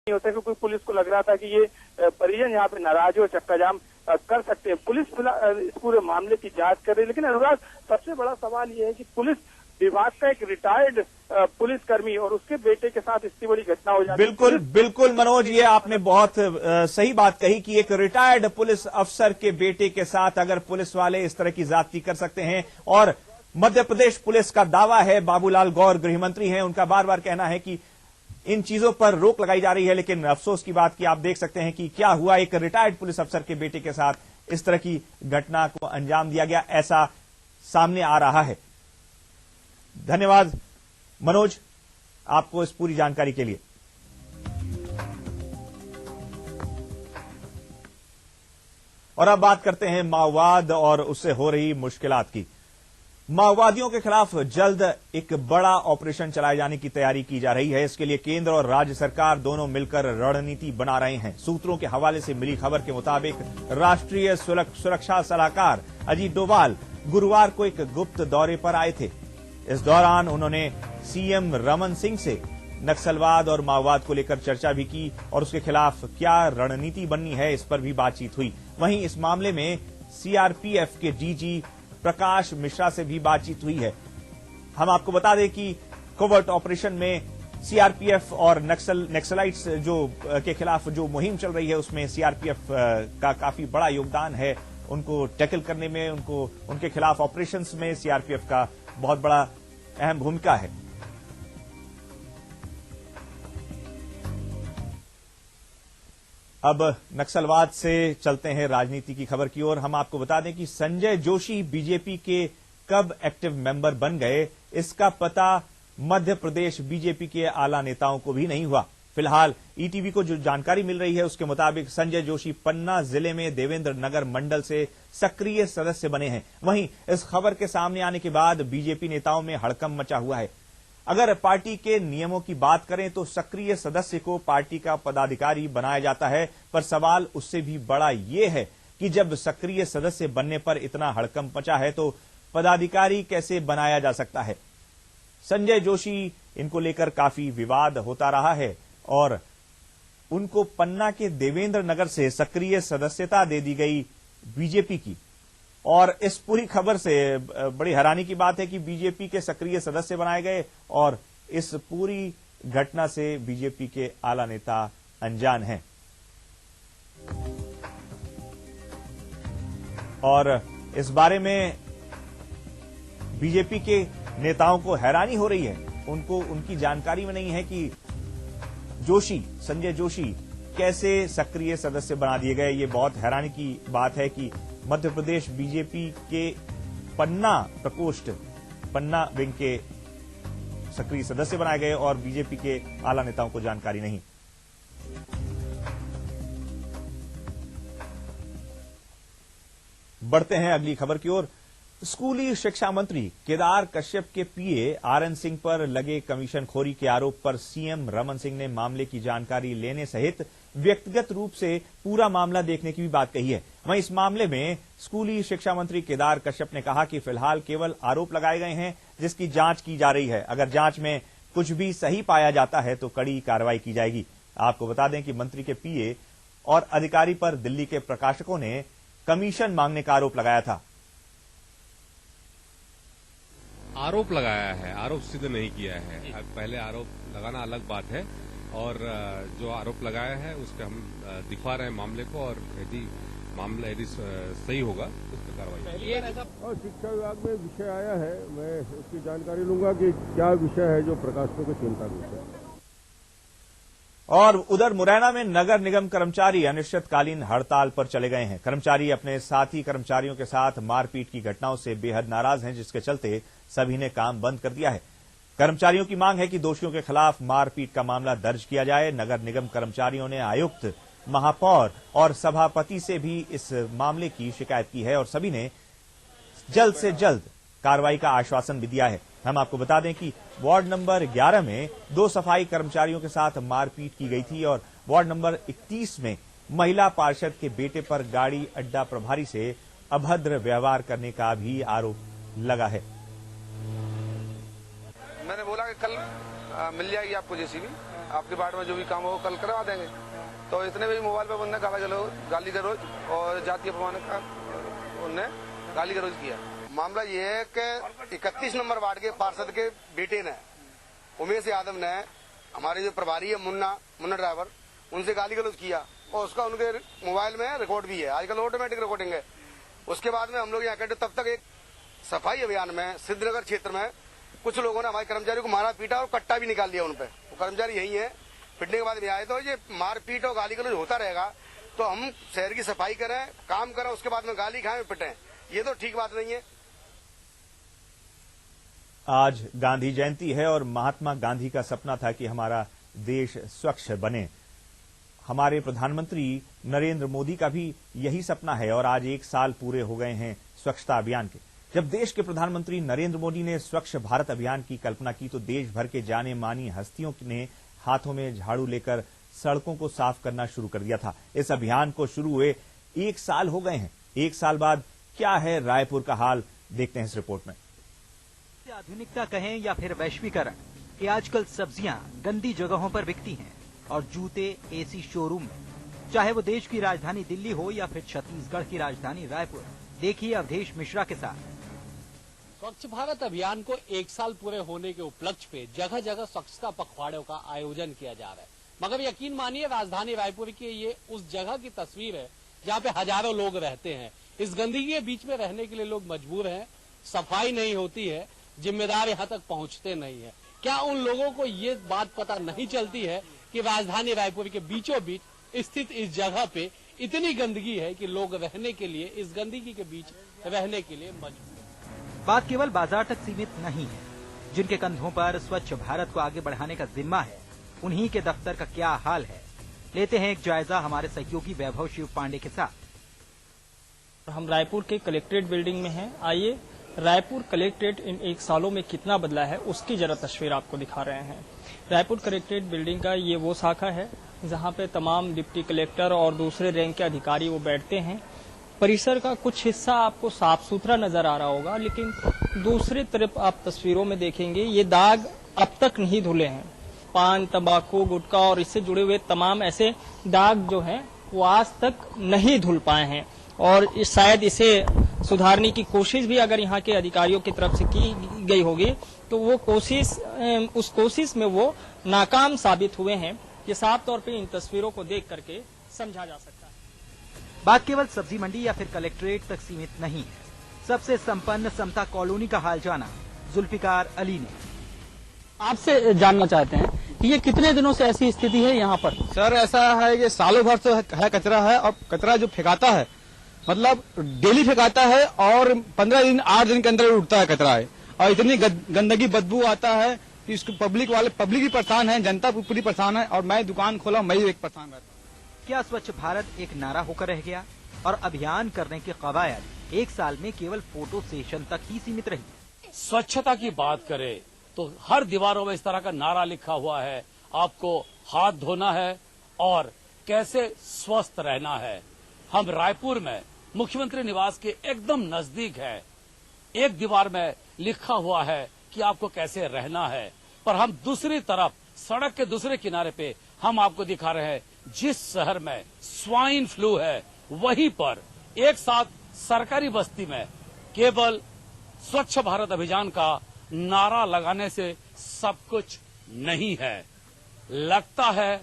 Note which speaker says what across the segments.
Speaker 1: नहीं होता, क्योंकि पुलिस को लग रहा था कि ये परिजन यहाँ पे नाराज हो, चक्का जाम कर सकते हैं। पुलिस इस पूरे मामले की जांच कर रही है। लेकिन अनुराग, सबसे बड़ा सवाल ये है कि पुलिस विभाग का एक रिटायर्ड पुलिसकर्मी और उसके बेटे के साथ इतनी बड़ी घटना हो जाती है।
Speaker 2: बिल्कुल बिल्कुल मनोज, ये आपने बहुत सही बात कही कि एक रिटायर्ड पुलिस अफसर के बेटे के साथ अगर पुलिस वाले इस तरह की ज्यादती कर सकते हैं। और मध्य प्रदेश पुलिस का दावा है, बाबूलाल गौर गृह मंत्री हैं, उनका बार बार कहना है कि इन चीजों पर रोक लगाई जा रही है। लेकिन अफसोस की बात की आप देख सकते हैं कि क्या हुआ, एक रिटायर्ड पुलिस अफसर के बेटे के साथ इस तरह की घटना को अंजाम दिया गया, ऐसा सामने आ रहा है। धन्यवाद मनोज आपको इस पूरी जानकारी के लिए। और अब बात करते हैं माओवाद और उससे हो रही मुश्किलात की। माओवादियों के खिलाफ जल्द एक बड़ा ऑपरेशन चलाए जाने की तैयारी की जा रही है। इसके लिए केंद्र और राज्य सरकार दोनों मिलकर रणनीति बना रहे हैं। सूत्रों के हवाले से मिली खबर के मुताबिक राष्ट्रीय सुरक्षा सलाहकार अजीत डोभाल गुरुवार को एक गुप्त दौरे पर आए थे। इस दौरान उन्होंने सीएम रमन सिंह से नक्सलवाद और माओवाद को लेकर चर्चा भी की और उसके खिलाफ क्या रणनीति बननी है, इस पर भी बातचीत हुई। वहीं इस मामले में सीआरपीएफ के डीजी प्रकाश मिश्रा से भी बातचीत हुई है। हम आपको बता दें कि कोवर्ट ऑपरेशन में सीआरपीएफ और नक्सलाइट्स के खिलाफ जो मुहिम चल रही है उसमें सीआरपीएफ का काफी बड़ा योगदान है। उनको टैकल करने में, उनके खिलाफ ऑपरेशंस में सीआरपीएफ का बहुत बड़ा अहम भूमिका है। अब नक्सलवाद से चलते हैं राजनीति की खबर की ओर। हम आपको बता दें कि संजय जोशी बीजेपी के कब एक्टिव मेंबर बन गए, इसका पता मध्य प्रदेश बीजेपी के आला नेताओं को भी नहीं हुआ। फिलहाल ईटीवी को जो जानकारी मिल रही है उसके मुताबिक संजय जोशी पन्ना जिले में देवेंद्र नगर मंडल से सक्रिय सदस्य बने हैं। वहीं इस खबर के सामने आने के बाद बीजेपी नेताओं में हड़कंप मचा हुआ है। अगर पार्टी के नियमों की बात करें तो सक्रिय सदस्य को पार्टी का पदाधिकारी बनाया जाता है, पर सवाल उससे भी बड़ा ये है कि जब सक्रिय सदस्य बनने पर इतना हड़कंप मचा है तो पदाधिकारी कैसे बनाया जा सकता है। संजय जोशी, इनको लेकर काफी विवाद होता रहा है और उनको पन्ना के देवेंद्र नगर से सक्रिय सदस्यता दे दी गई बीजेपी की। और इस पूरी खबर से बड़ी हैरानी की बात है कि बीजेपी के सक्रिय सदस्य बनाए गए और इस पूरी घटना से बीजेपी के आला नेता अनजान हैं। और इस बारे में बीजेपी के नेताओं को हैरानी हो रही है। उनकी जानकारी में नहीं है कि संजय जोशी कैसे सक्रिय सदस्य बना दिए गए। ये बहुत हैरानी की बात है कि मध्य प्रदेश बीजेपी के पन्ना प्रकोष्ठ, पन्ना विंग के सक्रिय सदस्य बनाए गए और बीजेपी के आला नेताओं को जानकारी नहीं। बढ़ते हैं अगली खबर की ओर। स्कूली शिक्षा मंत्री केदार कश्यप के पीए आरएन सिंह पर लगे कमीशनखोरी के आरोप पर सीएम रमन सिंह ने मामले की जानकारी लेने सहित व्यक्तिगत रूप से पूरा मामला देखने की भी बात कही है। वहीं इस मामले में स्कूली शिक्षा मंत्री केदार कश्यप ने कहा कि फिलहाल केवल आरोप लगाए गए हैं जिसकी जांच की जा रही है। अगर जांच में कुछ भी सही पाया जाता है तो कड़ी कार्रवाई की जाएगी। आपको बता दें कि मंत्री के पीए और अधिकारी पर दिल्ली के प्रकाशकों ने कमीशन मांगने का आरोप लगाया था।
Speaker 3: आरोप लगाया है, आरोप सिद्ध नहीं किया है। पहले आरोप लगाना अलग बात है और जो आरोप लगाया है उस पर हम दिखा रहे हैं मामले को और यदि मामला सही होगा तो उस पर कार्रवाई।
Speaker 4: और शिक्षा विभाग में विषय आया है, मैं उसकी जानकारी लूंगा कि क्या विषय है जो प्रकाशकों को चिंता का विषय है।
Speaker 2: और उधर मुरैना में नगर निगम कर्मचारी अनिश्चितकालीन हड़ताल पर चले गए हैं। कर्मचारी अपने साथी कर्मचारियों के साथ मारपीट की घटनाओं से बेहद नाराज हैं, जिसके चलते सभी ने काम बंद कर दिया है। कर्मचारियों की मांग है कि दोषियों के खिलाफ मारपीट का मामला दर्ज किया जाए। नगर निगम कर्मचारियों ने आयुक्त, महापौर और सभापति से भी इस मामले की शिकायत की है और सभी ने जल्द से जल्द कार्रवाई का आश्वासन भी दिया है। हम आपको बता दें कि वार्ड नंबर 11 में 2 सफाई कर्मचारियों के साथ मारपीट की गई थी और वार्ड नंबर 31 में महिला पार्षद के बेटे पर गाड़ी अड्डा प्रभारी से अभद्र व्यवहार करने का भी आरोप लगा है।
Speaker 5: मैंने बोला कि कल मिल जाएगी आपको जेसीबी, आपके वार्ड में जो भी काम हो कल करवा देंगे। तो इतने भी मोबाइल पर बंदे गाली गलौज और जातीय अपमान का उनने गाली गलौज किया। मामला ये है कि 31 नंबर वार्ड के पार्षद के बेटे ने, उमेश यादव ने, हमारे जो प्रभारी है मुन्ना ड्राइवर, उनसे गाली गलौज किया और उसका उनके मोबाइल में रिकॉर्ड भी है। आजकल ऑटोमेटिक रिकॉर्डिंग है। उसके बाद में हम लोग यहाँ इकट्ठे, तब तक एक सफाई अभियान में सिद्धनगर क्षेत्र में कुछ लोगों ने हमारे कर्मचारी को मारा पीटा और कट्टा भी निकाल दिया उन पे। वो कर्मचारी यही है। पिटने के बाद भी आए। तो ये मारपीट और गाली गलौज होता रहेगा तो हम शहर की सफाई करें, काम करें, उसके बाद में गाली खाएं, पिटें, ये तो ठीक बात नहीं है।
Speaker 2: आज गांधी जयंती है और महात्मा गांधी का सपना था कि हमारा देश स्वच्छ बने। हमारे प्रधानमंत्री नरेंद्र मोदी का भी यही सपना है और आज 1 साल पूरे हो गए हैं स्वच्छता अभियान के। जब देश के प्रधानमंत्री नरेंद्र मोदी ने स्वच्छ भारत अभियान की कल्पना की तो देश भर के जाने मानी हस्तियों ने हाथों में झाड़ू लेकर सड़कों को साफ करना शुरू कर दिया था। इस अभियान को शुरू हुए 1 साल हो गए हैं। 1 साल बाद क्या है रायपुर का हाल, देखते हैं इस रिपोर्ट में।
Speaker 6: आधुनिकता कहें या फिर वैश्वीकरण, कि आजकल सब्जियां गंदी जगहों पर बिकती हैं और जूते एसी शोरूम में। चाहे वो देश की राजधानी दिल्ली हो या फिर छत्तीसगढ़ की राजधानी रायपुर। देखिए अवधेश मिश्रा के साथ।
Speaker 7: स्वच्छ भारत अभियान को 1 साल पूरे होने के उपलक्ष्य पे जगह जगह स्वच्छता पखवाड़ों का आयोजन किया जा रहा है। मगर यकीन मानिए राजधानी रायपुर की ये उस जगह की तस्वीर है जहाँ पे हजारों लोग रहते हैं। इस गंदगी के बीच में रहने के लिए लोग मजबूर हैं। सफाई नहीं होती है, जिम्मेदार यहाँ तक पहुँचते नहीं है। क्या उन लोगों को ये बात पता नहीं चलती है कि राजधानी रायपुर के बीचों बीच स्थित इस जगह पे इतनी गंदगी है कि लोग रहने के लिए, इस गंदगी के बीच रहने के लिए मजबूर।
Speaker 6: बात केवल बाजार तक सीमित नहीं है। जिनके कंधों पर स्वच्छ भारत को आगे बढ़ाने का जिम्मा है, उन्हीं के दफ्तर का क्या हाल है, लेते हैं एक जायजा हमारे सहयोगी वैभव शिव पांडे के साथ।
Speaker 8: हम रायपुर के कलेक्ट्रेट बिल्डिंग में हैं। आइए रायपुर कलेक्ट्रेट इन 1 सालों में कितना बदला है उसकी जरा तस्वीर आपको दिखा रहे हैं। रायपुर कलेक्ट्रेट बिल्डिंग का ये वो शाखा है जहां पे तमाम डिप्टी कलेक्टर और दूसरे रैंक के अधिकारी वो बैठते हैं। परिसर का कुछ हिस्सा आपको साफ सुथरा नजर आ रहा होगा, लेकिन दूसरी तरफ आप तस्वीरों में देखेंगे ये दाग अब तक नहीं धुले हैं। पान, तंबाकू, गुटखा और इससे जुड़े हुए तमाम ऐसे दाग जो हैं वो आज तक नहीं धुल पाए हैं और शायद इसे सुधारने की कोशिश भी अगर यहाँ के अधिकारियों की तरफ से की गई होगी तो वो उस कोशिश में वो नाकाम साबित हुए हैं। ये साफ तौर पे इन तस्वीरों को देख करके समझा जा सकता है।
Speaker 6: बात केवल सब्जी मंडी या फिर कलेक्ट्रेट तक सीमित नहीं है। सबसे संपन्न समता कॉलोनी का हाल जाना जुल्फिकार अली ने।
Speaker 8: आपसे जानना चाहते हैं कि ये कितने दिनों से ऐसी स्थिति है यहाँ पर?
Speaker 9: सर ऐसा है कि सालों भर से है कचरा है और कचरा जो फेंकाता है मतलब डेली फेंकाता है और 15 दिन 8 दिन के अंदर उठता है कचरा है और इतनी गंदगी बदबू आता है कि इसको पब्लिक भी परेशान है, जनता पूरी परेशान है और मैं दुकान खोला मैं भी एक परेशान रहता हूँ।
Speaker 6: क्या स्वच्छ भारत एक नारा होकर रह गया और अभियान करने की कवायद 1 साल में केवल फोटो सेशन तक ही सीमित रही?
Speaker 7: स्वच्छता की बात करें तो हर दीवारों में इस तरह का नारा लिखा हुआ है, आपको हाथ धोना है और कैसे स्वस्थ रहना है। हम रायपुर में मुख्यमंत्री निवास के एकदम नजदीक है। एक दीवार में लिखा हुआ है कि आपको कैसे रहना है, पर हम दूसरी तरफ सड़क के दूसरे किनारे पे हम आपको दिखा रहे हैं जिस शहर में स्वाइन फ्लू है वहीं पर एक साथ सरकारी बस्ती में केवल स्वच्छ भारत अभियान का नारा लगाने से सब कुछ नहीं है। लगता है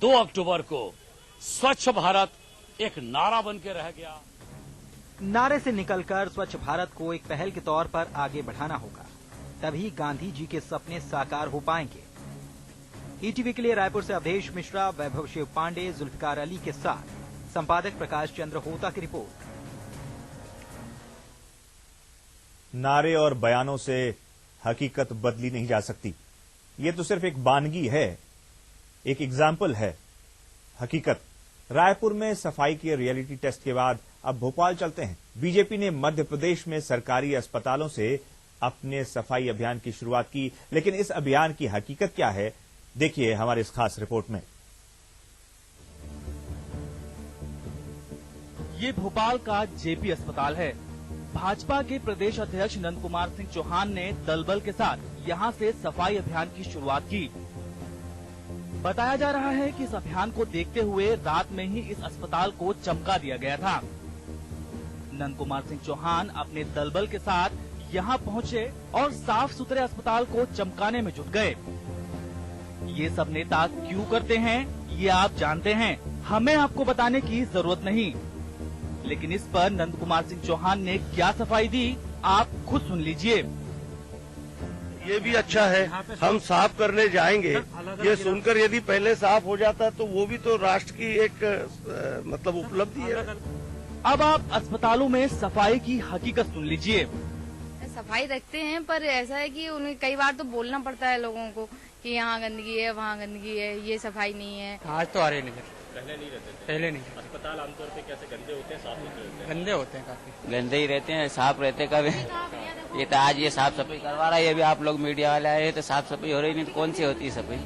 Speaker 7: 2 अक्टूबर को स्वच्छ भारत एक नारा बन के रह गया।
Speaker 6: नारे से निकलकर स्वच्छ भारत को एक पहल के तौर पर आगे बढ़ाना होगा, तभी गांधी जी के सपने साकार हो पाएंगे। ईटीवी के लिए रायपुर से अवधेश मिश्रा, वैभव शिव पांडे, जुल्फिकार अली के साथ संपादक प्रकाश चंद्र होता की रिपोर्ट।
Speaker 2: नारे और बयानों से हकीकत बदली नहीं जा सकती। ये तो सिर्फ एक बानगी है, एक एग्जाम्पल है। हकीकत रायपुर में सफाई के रियलिटी टेस्ट के बाद अब भोपाल चलते हैं। बीजेपी ने मध्य प्रदेश में सरकारी अस्पतालों से अपने सफाई अभियान की शुरुआत की, लेकिन इस अभियान की हकीकत क्या है, देखिए हमारे इस खास रिपोर्ट में।
Speaker 10: ये भोपाल का जेपी अस्पताल है। भाजपा के प्रदेश अध्यक्ष नंद कुमार सिंह चौहान ने दलबल के साथ यहां से सफाई अभियान की शुरुआत की। बताया जा रहा है कि इस अभियान को देखते हुए रात में ही इस अस्पताल को चमका दिया गया था। नंद कुमार सिंह चौहान अपने दलबल के साथ यहाँ पहुँचे और साफ सुथरे अस्पताल को चमकाने में जुट गए। ये सब नेता क्यों करते हैं ये आप जानते हैं, हमें आपको बताने की जरूरत नहीं। लेकिन इस पर नंद कुमार सिंह चौहान ने क्या सफाई दी आप खुद सुन लीजिए।
Speaker 11: ये भी अच्छा है, हम साफ करने जाएंगे। ये सुनकर यदि पहले साफ हो जाता तो वो भी तो राष्ट्र की एक मतलब उपलब्धि है।
Speaker 10: अब आप अस्पतालों में सफाई की हकीकत सुन लीजिए।
Speaker 12: सफाई रखते हैं पर ऐसा है कि उन्हें कई बार तो बोलना पड़ता है लोगों को कि यहाँ गंदगी है, वहाँ गंदगी है, ये सफाई नहीं है।
Speaker 13: आज तो आ रहे नहीं,
Speaker 14: पहले नहीं रहते थे।
Speaker 13: पहले नहीं।
Speaker 14: अस्पताल आमतौर पे कैसे गंदे होते हैं, साफ सुथरे होते हैं?
Speaker 13: गंदे होते हैं, काफी
Speaker 15: गंदे ही रहते हैं, साफ रहते कभी। ये तो आज ये साफ सफाई करवा रहा है, ये भी आप लोग मीडिया वाले आए तो साफ सफाई हो रही नहीं तो कौन सी होती है सफाई?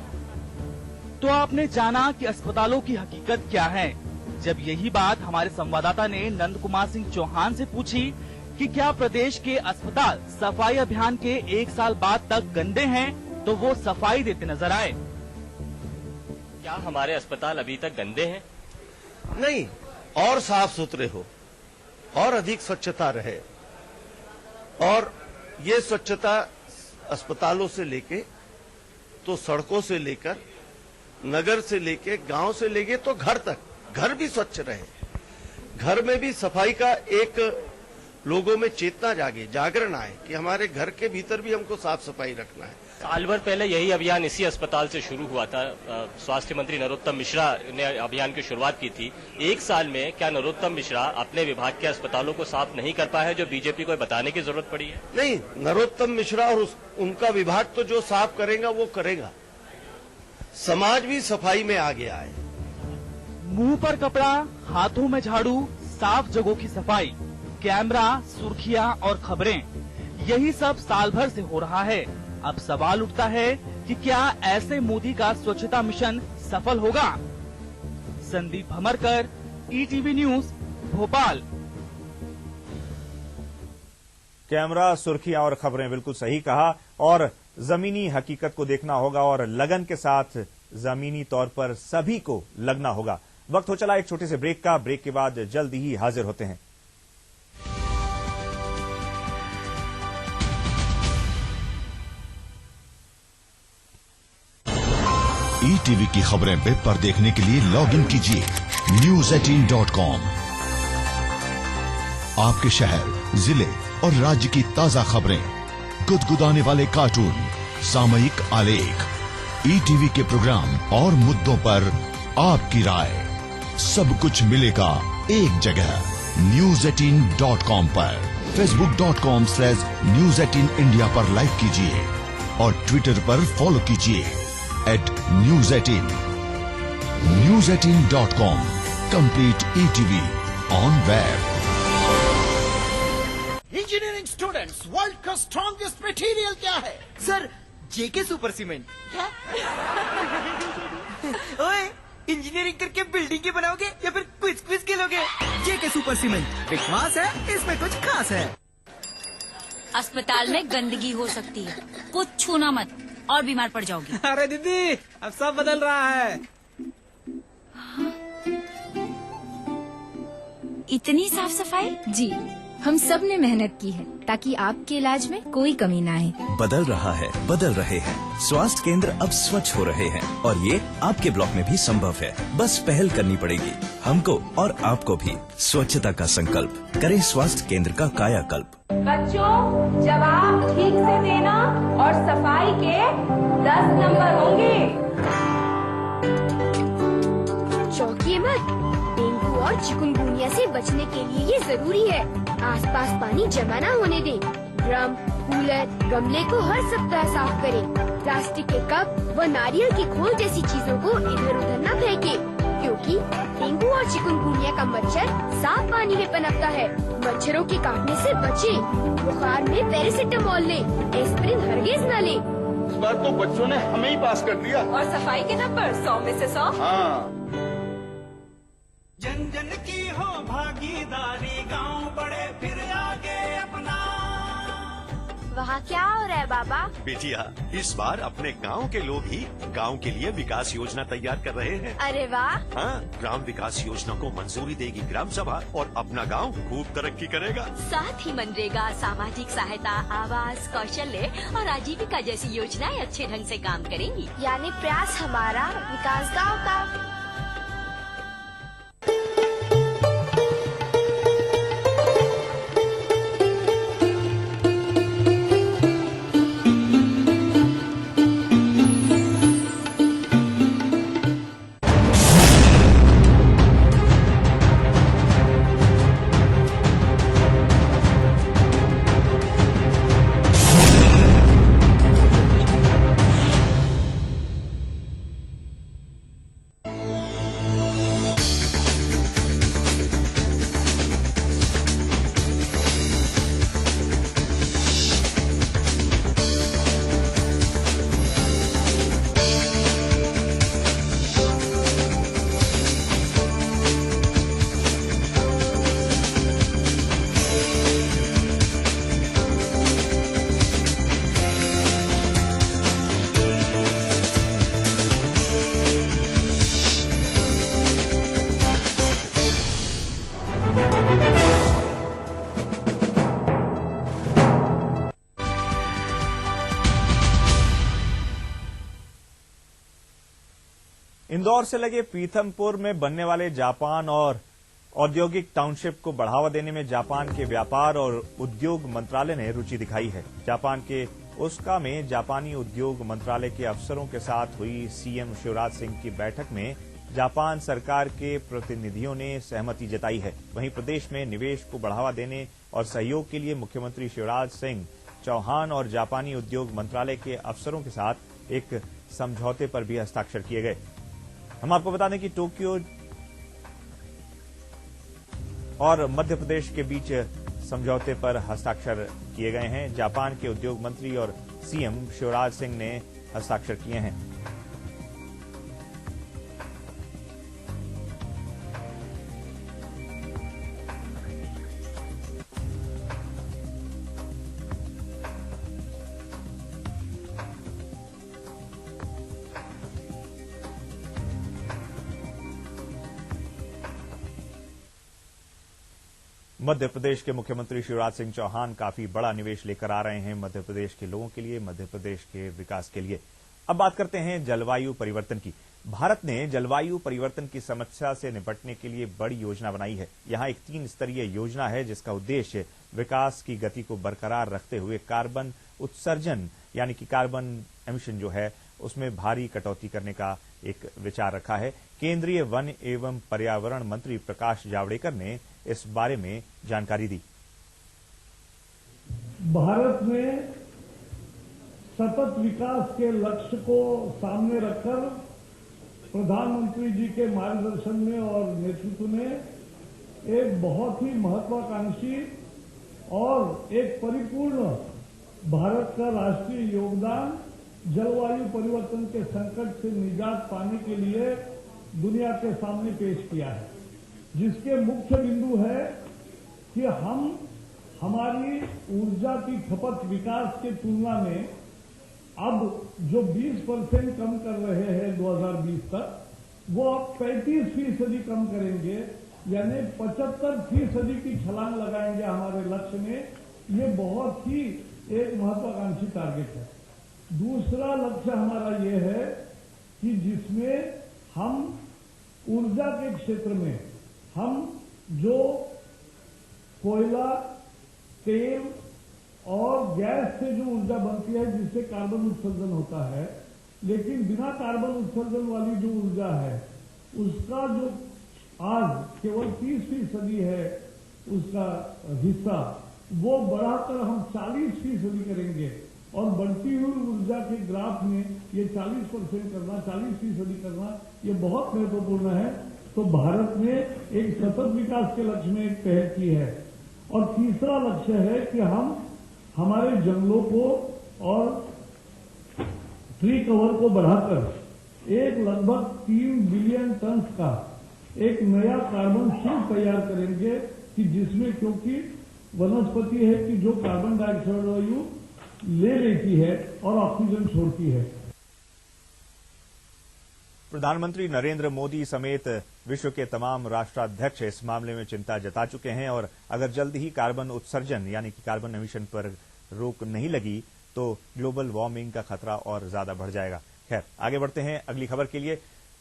Speaker 10: तो आपने जाना कि अस्पतालों की हकीकत क्या है। जब यही बात हमारे संवाददाता ने नंद कुमार सिंह चौहान से पूछी कि क्या प्रदेश के अस्पताल सफाई अभियान के 1 साल बाद तक गंदे हैं, तो वो सफाई देते नजर आए।
Speaker 14: क्या हमारे अस्पताल अभी तक गंदे हैं?
Speaker 11: नहीं, और साफ सुथरे हो और अधिक स्वच्छता रहे। और ये स्वच्छता अस्पतालों से लेके तो सड़कों से लेकर नगर से लेके गांव से लेके तो घर तक, घर भी स्वच्छ रहे। घर में भी सफाई का एक लोगों में चेतना जागे, जागरण आए कि हमारे घर के भीतर भी हमको साफ सफाई रखना है।
Speaker 14: साल भर पहले यही अभियान इसी अस्पताल से शुरू हुआ था। स्वास्थ्य मंत्री नरोत्तम मिश्रा ने अभियान की शुरुआत की थी। 1 साल में क्या नरोत्तम मिश्रा अपने विभाग के अस्पतालों को साफ नहीं कर पाए, जो बीजेपी को बताने की जरूरत पड़ी है?
Speaker 11: नहीं, नरोत्तम मिश्रा और उनका विभाग तो जो साफ करेगा वो करेगा। समाज भी सफाई में आगे आए।
Speaker 10: मुंह पर कपड़ा, हाथों में झाड़ू, साफ जगहों की सफाई, कैमरा, सुर्खियां और खबरें, यही सब साल भर से हो रहा है। अब सवाल उठता है कि क्या ऐसे मोदी का स्वच्छता मिशन सफल होगा? Sandeep Bhamarkar, ETV news, Bhopal.
Speaker 2: Camera, सुर्खियां और खबरें, बिल्कुल सही कहा। और जमीनी हकीकत को देखना होगा और लगन के साथ जमीनी तौर पर सभी को लगना होगा। वक्त हो चला एक छोटे से ब्रेक का। ब्रेक के बाद जल्दी ही हाजिर होते हैं।
Speaker 16: ईटीवी की खबरें वेब पर देखने के लिए लॉग इन कीजिए news18.com। आपके शहर, जिले और राज्य की ताजा खबरें, गुदगुदाने वाले कार्टून, सामयिक आलेख, ईटीवी के प्रोग्राम और मुद्दों पर आपकी राय, सब कुछ मिलेगा एक जगह news18.com पर। facebook.com/news18india पर लाइक कीजिए और ट्विटर पर फॉलो कीजिए @news18। news18.com, complete ETV on web।
Speaker 17: Engineering students, world का स्ट्रॉन्गेस्ट मटेरियल क्या है?
Speaker 18: सर, जेके सुपर सीमेंट।
Speaker 17: क्या?
Speaker 18: ओए, इंजीनियरिंग करके बिल्डिंग की बनाओगे या फिर क्विज खेलोगे? जेके सुपर सीमेंट, विश्वास है इसमें कुछ खास है।
Speaker 19: अस्पताल में गंदगी हो सकती है, कुछ छूना मत और बीमार पड़ जाओगी।
Speaker 18: अरे दीदी, अब सब बदल रहा है।
Speaker 19: इतनी साफ सफाई?
Speaker 20: जी, हम सब ने मेहनत की है ताकि आपके इलाज में कोई कमी ना आए।
Speaker 21: बदल रहा है, बदल रहे हैं। स्वास्थ्य केंद्र अब स्वच्छ हो रहे हैं और ये आपके ब्लॉक में भी संभव है। बस पहल करनी पड़ेगी हमको और आपको भी। स्वच्छता का संकल्प करें, स्वास्थ्य केंद्र का कायाकल्प।
Speaker 22: बच्चों, जवाब ठीक से देना और सफाई के 10 नंबर होंगे।
Speaker 23: चौंकिए मत, डेंगू और चिकुनगुनिया से बचने के लिए ये जरूरी है। आसपास पानी जमा न होने दें। ड्रम, कूलर, गमले को हर सप्ताह साफ करें। प्लास्टिक के कप व नारियल की खोल जैसी चीजों को इधर उधर न फेंकें, क्योंकि डेंगू और चिकुनगुनिया का मच्छर साफ पानी में पनपता है। मच्छरों के काटने से बचें। बुखार में पैरासिटामोल लें, एस्पिरिन हरगिज न लें।
Speaker 11: इस बार तो बच्चों ने हमें ही पास कर दिया।
Speaker 22: और सफाई के नंबर 100 में से 100।
Speaker 11: हाँ।
Speaker 17: जन जन की हो भागीदारी, गांव बड़े फिर आगे अपना।
Speaker 23: वहाँ क्या हो रहा है बाबा?
Speaker 1: बेटिया, इस बार अपने गांव के लोग ही गांव के लिए विकास योजना तैयार कर रहे हैं।
Speaker 23: अरे वाह!
Speaker 1: हाँ, ग्राम विकास योजना को मंजूरी देगी ग्राम सभा और अपना गांव खूब तरक्की करेगा।
Speaker 3: साथ ही मनरेगा, सामाजिक सहायता, आवास, कौशल्य और आजीविका जैसी योजनाएं अच्छे ढंग से काम करेंगी।
Speaker 23: यानी प्रयास हमारा, विकास गाँव का।
Speaker 2: इंदौर से लगे पीथमपुर में बनने वाले जापान और औद्योगिक टाउनशिप को बढ़ावा देने में जापान के व्यापार और उद्योग मंत्रालय ने रुचि दिखाई है। जापान के ओसाका में जापानी उद्योग मंत्रालय के अफसरों के साथ हुई सीएम शिवराज सिंह की बैठक में जापान सरकार के प्रतिनिधियों ने सहमति जताई है। वहीं प्रदेश में निवेश को बढ़ावा देने और सहयोग के लिए मुख्यमंत्री शिवराज सिंह चौहान और जापानी उद्योग मंत्रालय के अफसरों के साथ एक समझौते पर भी हस्ताक्षर किए गए। हम आपको बता दें कि टोक्यो और मध्य प्रदेश के बीच समझौते पर हस्ताक्षर किए गए हैं। जापान के उद्योग मंत्री और सीएम शिवराज सिंह ने हस्ताक्षर किए हैं। मध्य प्रदेश के मुख्यमंत्री शिवराज सिंह चौहान काफी बड़ा निवेश लेकर आ रहे हैं मध्य प्रदेश के लोगों के लिए, मध्य प्रदेश के विकास के लिए। अब बात करते हैं जलवायु परिवर्तन की। भारत ने जलवायु परिवर्तन की समस्या से निपटने के लिए बड़ी योजना बनाई है। यहां एक 3 स्तरीय योजना है जिसका उद्देश्य विकास की गति को बरकरार रखते हुए कार्बन उत्सर्जन यानी कि कार्बन एमिशन जो है उसमें भारी कटौती करने का एक विचार रखा है। केंद्रीय वन एवं पर्यावरण मंत्री प्रकाश जावड़ेकर ने इस बारे में जानकारी दी।
Speaker 13: भारत में सतत विकास के लक्ष्य को सामने रखकर प्रधानमंत्री जी के मार्गदर्शन में और नेतृत्व में एक बहुत ही महत्वाकांक्षी और एक परिपूर्ण भारत का राष्ट्रीय योगदान जलवायु परिवर्तन के संकट से निजात पाने के लिए दुनिया के सामने पेश किया है, जिसके मुख्य बिंदु है कि हम हमारी ऊर्जा की खपत विकास के तुलना में अब जो 20% कम कर रहे हैं 2020 तक, वो अब 35% कम करेंगे, यानी 75% की छलांग लगाएंगे हमारे लक्ष्य में। ये बहुत ही एक महत्वाकांक्षी टारगेट है। दूसरा लक्ष्य हमारा ये है कि जिसमें हम ऊर्जा के क्षेत्र में हम जो कोयला, तेल और गैस से जो ऊर्जा बनती है जिससे कार्बन उत्सर्जन होता है, लेकिन बिना कार्बन उत्सर्जन वाली जो ऊर्जा है उसका जो आज केवल 30% है उसका हिस्सा, वो बढ़ाकर हम 40% करेंगे और बढ़ती हुई ऊर्जा के ग्राफ में ये 40% करना, 40% करना, ये बहुत महत्वपूर्ण है। तो भारत ने एक सतत विकास के लक्ष्य में एक पहल की है। और तीसरा लक्ष्य है कि हम हमारे जंगलों को और ट्री कवर को बढ़ाकर एक लगभग 3 बिलियन टन का एक नया कार्बन सिंक तैयार करेंगे कि जिसमें, क्योंकि वनस्पति है कि जो कार्बन डाइऑक्साइड वायु ले लेती है और ऑक्सीजन छोड़ती है।
Speaker 2: प्रधानमंत्री नरेंद्र मोदी समेत विश्व के तमाम राष्ट्राध्यक्ष इस मामले में चिंता जता चुके हैं और अगर जल्द ही कार्बन उत्सर्जन यानी कि कार्बन एमिशन पर रोक नहीं लगी तो ग्लोबल वार्मिंग का खतरा और ज्यादा बढ़ जाएगा। खैर, आगे बढ़ते हैं अगली खबर के लिए।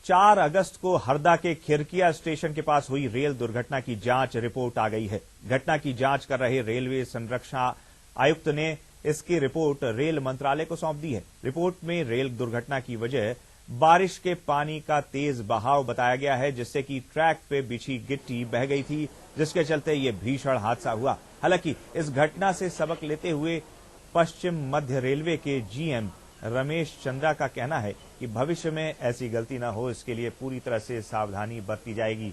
Speaker 2: 4 अगस्त को हरदा के खिरकिया स्टेशन के पास हुई रेल दुर्घटना की जांच रिपोर्ट आ गई है। घटना की जांच कर रहे रेलवे संरक्षण आयुक्त ने इसकी रिपोर्ट रेल मंत्रालय को सौंप दी है। रिपोर्ट में रेल दुर्घटना की वजह बारिश के पानी का तेज बहाव बताया गया है, जिससे कि ट्रैक पे बिछी गिट्टी बह गई थी, जिसके चलते ये भीषण हादसा हुआ। हालांकि इस घटना से सबक लेते हुए पश्चिम मध्य रेलवे के जीएम रमेश चंद्रा का कहना है कि भविष्य में ऐसी गलती न हो, इसके लिए पूरी तरह से सावधानी बरती जाएगी।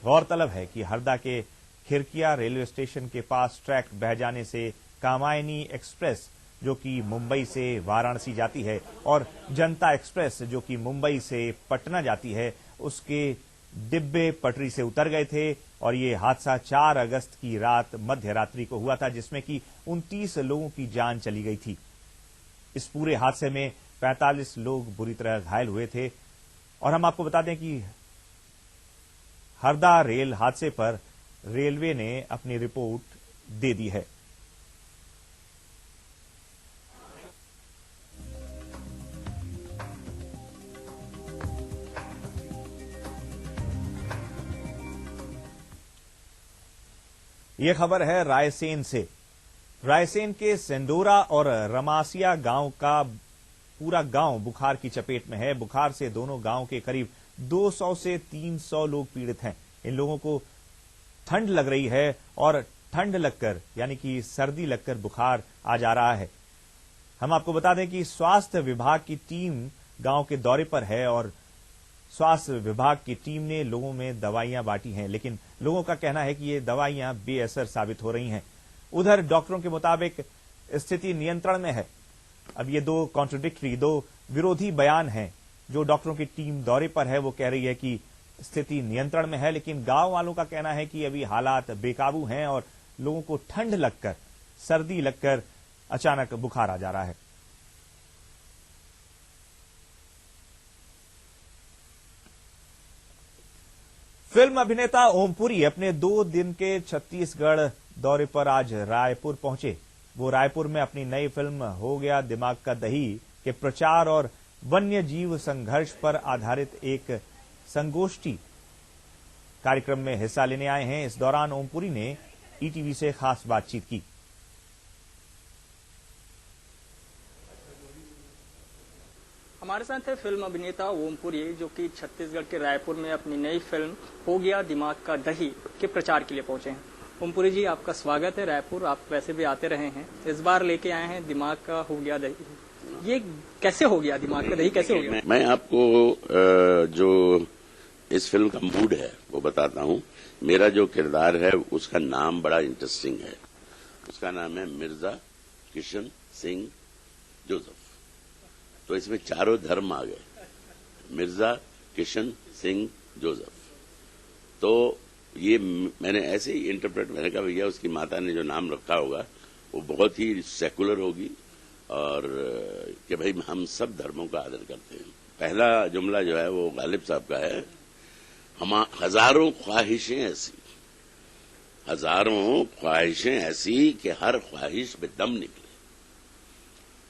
Speaker 2: गौरतलब है कि हरदा के खिरकिया रेलवे स्टेशन के पास ट्रैक बह जाने से कामायनी एक्सप्रेस जो कि मुंबई से वाराणसी जाती है और जनता एक्सप्रेस जो कि मुंबई से पटना जाती है, उसके डिब्बे पटरी से उतर गए थे और ये हादसा 4 अगस्त की रात मध्य रात्रि को हुआ था, जिसमें कि 29 लोगों की जान चली गई थी। इस पूरे हादसे में 45 लोग बुरी तरह घायल हुए थे और हम आपको बता दें कि हरदा रेल हादसे पर रेलवे ने अपनी रिपोर्ट दे दी है। यह खबर है रायसेन से। रायसेन के सेंडोरा और रमासिया गांव का पूरा गांव बुखार की चपेट में है। बुखार से दोनों गांव के करीब 200 से 300 लोग पीड़ित हैं। इन लोगों को ठंड लग रही है और ठंड लगकर यानी कि सर्दी लगकर बुखार आ जा रहा है। हम आपको बता दें कि स्वास्थ्य विभाग की टीम गांव के दौरे पर है और स्वास्थ्य विभाग की टीम ने लोगों में दवाइयां बांटी हैं, लेकिन लोगों का कहना है कि ये दवाइयां बेअसर साबित हो रही हैं। उधर डॉक्टरों के मुताबिक स्थिति नियंत्रण में है। अब ये दो विरोधी बयान हैं। जो डॉक्टरों की टीम दौरे पर है वो कह रही है कि स्थिति नियंत्रण में है, लेकिन गांव वालों का कहना है कि अभी हालात बेकाबू हैं और लोगों को ठंड लगकर, सर्दी लगकर अचानक बुखार आ जा रहा है। फिल्म अभिनेता ओमपुरी अपने 2 दिन के छत्तीसगढ़ दौरे पर आज रायपुर पहुंचे। वो रायपुर में अपनी नई फिल्म हो गया दिमाग का दही के प्रचार और वन्य जीव संघर्ष पर आधारित एक संगोष्ठी कार्यक्रम में हिस्सा लेने आए हैं। इस दौरान ओमपुरी ने ईटीवी से खास बातचीत की।
Speaker 4: हमारे साथ है फिल्म अभिनेता ओमपुरी, जो कि छत्तीसगढ़ के रायपुर में अपनी नई फिल्म हो गया दिमाग का दही के प्रचार के लिए पहुंचे हैं। ओमपुरी जी, आपका स्वागत है रायपुर। आप वैसे भी आते रहे हैं, इस बार लेके आए हैं दिमाग का हो गया दही। ये कैसे हो गया दिमाग का दही, कैसे हो गया?
Speaker 5: मैं आपको जो इस फिल्म का मूड है वो बताता हूँ। मेरा जो किरदार है उसका नाम बड़ा इंटरेस्टिंग है। उसका नाम है मिर्जा किशन सिंह जोसेफ। तो इसमें चारों धर्म आ गए, मिर्जा किशन सिंह जोसेफ। तो ये मैंने ऐसे ही इंटरप्रेट, मैंने कहा भैया उसकी माता ने जो नाम रखा होगा वो बहुत ही सेकुलर होगी और कि भाई हम सब धर्मों का आदर करते हैं। पहला जुमला जो है वो गालिब साहब का है, हम हजारों ख्वाहिशें ऐसी, हजारों ख्वाहिशें ऐसी कि हर ख्वाहिश पे दम निकले,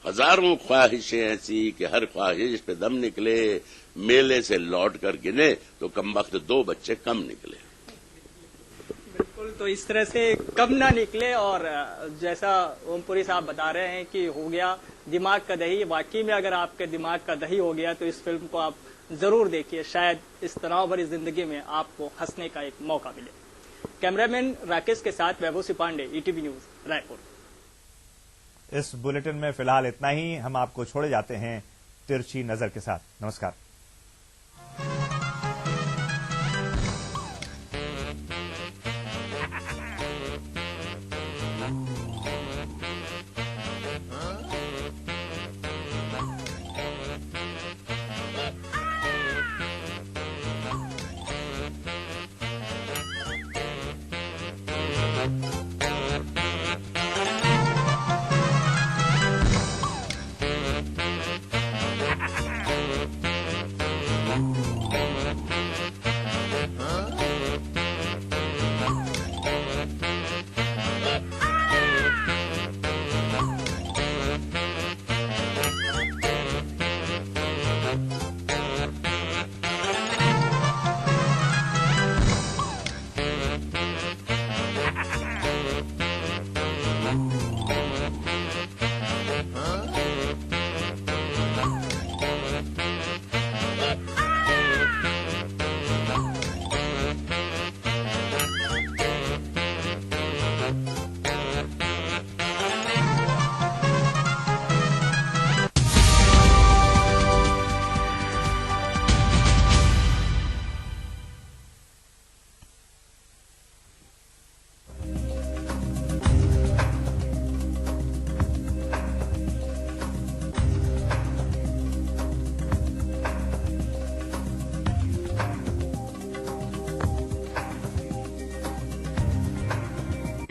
Speaker 5: हजारों ख्वाहिशें ऐसी कि हर ख्वाहिश पे दम निकले, मेले से लौट कर गिने तो कमबख्त 2 बच्चे कम निकले।
Speaker 4: बिल्कुल, तो इस तरह से कम ना निकले और जैसा ओमपुरी साहब बता रहे हैं कि हो गया दिमाग का दही। वाकई में अगर आपके दिमाग का दही हो गया तो इस फिल्म को आप जरूर देखिए, शायद इस तनाव भरी जिंदगी में आपको हंसने का एक मौका मिले। कैमरामैन राकेश के साथ वैभव सिपांडे, ईटीवी न्यूज रायपुर।
Speaker 2: इस बुलेटिन में फिलहाल इतना ही। हम आपको छोड़े जाते हैं तिरछी नजर के साथ। नमस्कार।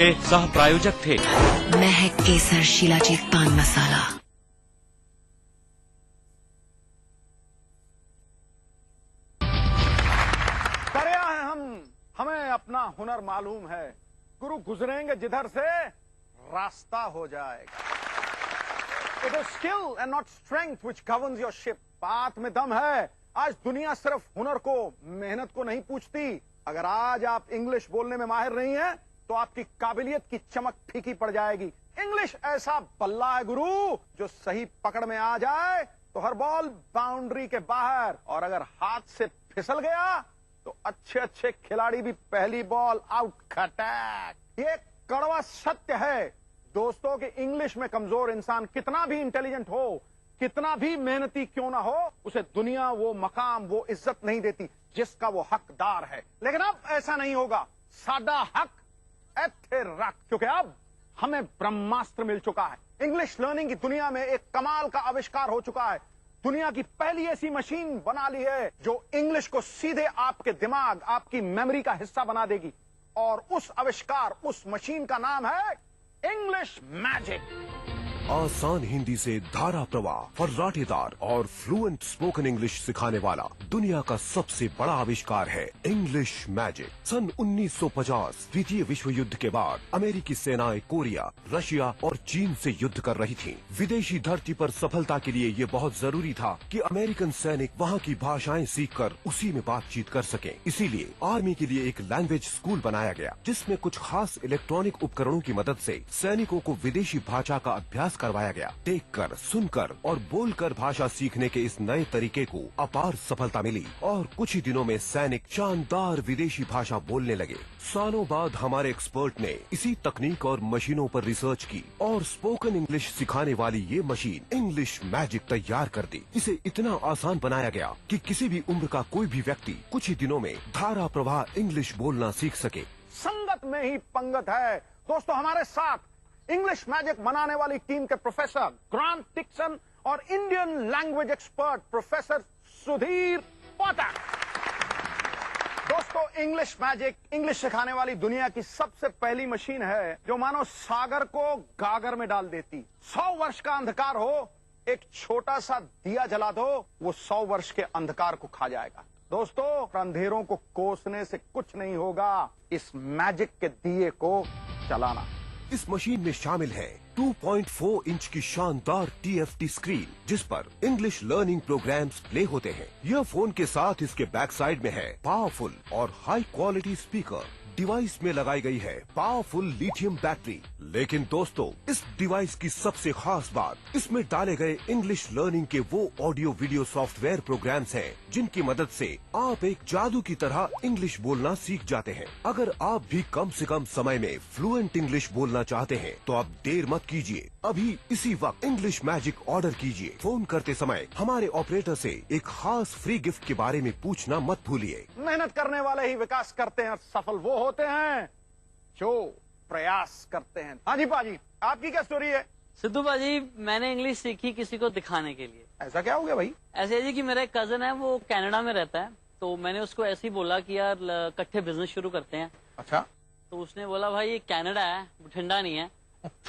Speaker 14: के सह प्रायोजक थे।
Speaker 7: महक केसर शिलाजीत पान मसाला।
Speaker 17: तरया है हमें अपना हुनर मालूम है। गुरु गुजरेंगे जिधर से रास्ता हो जाएगा। It is skill and not strength which governs your ship. बात में दम है। आज दुनिया सिर्फ हुनर को, मेहनत को नहीं पूछती। अगर आज आप इंग्लिश बोलने में माहिर नहीं हैं, तो आपकी काबिलियत की चमक फीकी पड़ जाएगी। इंग्लिश ऐसा बल्ला है गुरु, जो सही पकड़ में आ जाए तो हर बॉल बाउंड्री के बाहर, और अगर हाथ से फिसल गया तो अच्छे अच्छे खिलाड़ी भी पहली बॉल आउट खटैक। ये कड़वा सत्य है दोस्तों कि इंग्लिश में कमजोर इंसान कितना भी इंटेलिजेंट हो, कितना भी मेहनती क्यों ना हो, उसे दुनिया वो मकाम, वो इज्जत नहीं देती जिसका वो हकदार है। लेकिन अब ऐसा नहीं होगा। साडा हक एथे रख, क्योंकि अब हमें ब्रह्मास्त्र मिल चुका है। इंग्लिश लर्निंग की दुनिया में एक कमाल का आविष्कार हो चुका है। दुनिया की पहली ऐसी मशीन बना ली है जो इंग्लिश को सीधे आपके दिमाग, आपकी मेमोरी का हिस्सा बना देगी। और उस आविष्कार, उस मशीन का नाम है इंग्लिश मैजिक।
Speaker 8: आसान हिंदी से धारा प्रवाह, फर्राटेदार और फ्लुएंट स्पोकन इंग्लिश सिखाने वाला दुनिया का सबसे बड़ा आविष्कार है इंग्लिश मैजिक। सन 1950 द्वितीय विश्व युद्ध के बाद अमेरिकी सेनाएं कोरिया, रशिया और चीन से युद्ध कर रही थीं। विदेशी धरती पर सफलता के लिए ये बहुत जरूरी था कि अमेरिकन सैनिक वहाँ की भाषाएं सीखकर उसी में बातचीत कर सकें। इसीलिए आर्मी के लिए एक लैंग्वेज स्कूल बनाया गया, जिसमें कुछ खास इलेक्ट्रॉनिक उपकरणों की मदद से सैनिकों को विदेशी भाषा का अभ्यास करवाया गया। देखकर, सुनकर और बोलकर भाषा सीखने के इस नए तरीके को अपार सफलता मिली और कुछ ही दिनों में सैनिक शानदार विदेशी भाषा बोलने लगे। सालों बाद हमारे एक्सपर्ट ने इसी तकनीक और मशीनों पर रिसर्च की और स्पोकन इंग्लिश सिखाने वाली ये मशीन इंग्लिश मैजिक तैयार कर दी। इसे इतना आसान बनाया गया कि किसी भी उम्र का कोई भी व्यक्ति कुछ ही दिनों में धारा प्रवाह इंग्लिश बोलना सीख सके।
Speaker 17: संगत में ही पंगत है। दोस्तों, हमारे साथ इंग्लिश मैजिक बनाने वाली टीम के प्रोफेसर ग्रांट डिक्सन और Indian language expert professor Sudhir Pathak. दोस्तों, इंग्लिश मैजिक, इंग्लिश सिखाने वाली दुनिया की सबसे पहली मशीन है जो मानो सागर को गागर में डाल देती। 100 वर्ष का अंधकार हो, एक छोटा सा दिया जला दो, वो 100 वर्ष के अंधकार को खा जाएगा। दोस्तों, अंधेरों को कोसने से कुछ नहीं होगा, इस मैजिक के दिए को चलाना।
Speaker 8: इस मशीन में शामिल है 2.4 इंच की शानदार TFT स्क्रीन, जिस पर इंग्लिश लर्निंग प्रोग्राम्स प्ले होते हैं। यह फोन के साथ इसके बैक साइड में है पावरफुल और हाई क्वालिटी स्पीकर। डिवाइस में लगाई गई है पावरफुल लिथियम बैटरी। लेकिन दोस्तों, इस डिवाइस की सबसे खास बात, इसमें डाले गए इंग्लिश लर्निंग के वो ऑडियो वीडियो सॉफ्टवेयर प्रोग्राम्स हैं जिनकी मदद से आप एक जादू की तरह इंग्लिश बोलना सीख जाते हैं। अगर आप भी कम से कम समय में फ्लुएंट इंग्लिश बोलना चाहते हैं तो आप देर मत कीजिए, अभी इसी वक्त इंग्लिश मैजिक ऑर्डर कीजिए। फोन करते समय हमारे ऑपरेटर से एक खास फ्री गिफ्ट के बारे में पूछना मत भूलिए।
Speaker 17: मेहनत करने वाले ही विकास करते हैं, सफल वो होते हैं जो प्रयास करते हैं। हाँ जी पाजी, आपकी क्या स्टोरी है?
Speaker 9: सिद्धू पाजी, मैंने इंग्लिश सीखी किसी को दिखाने के लिए।
Speaker 17: ऐसा क्या हो गया भाई?
Speaker 9: ऐसे है जी कि मेरा एक कजन है, वो कनाडा में रहता है, तो मैंने उसको ऐसे ही बोला कि यार इकट्ठे बिजनेस शुरू करते हैं।
Speaker 17: अच्छा।
Speaker 9: तो उसने बोला भाई ये कनाडा है, ठंडा नहीं है,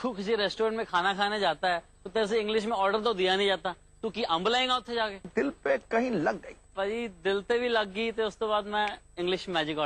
Speaker 9: तू किसी रेस्टोरेंट में खाना खाने जाता है तो तेरे से इंग्लिश में ऑर्डर तो दिया नहीं जाता, तू की अंब लाएगा उत्थे जाके।
Speaker 17: दिल पे कहीं लग गई
Speaker 9: भाजी, दिल पे भी लग गई। तो उसके बाद मैं इंग्लिश मैजिक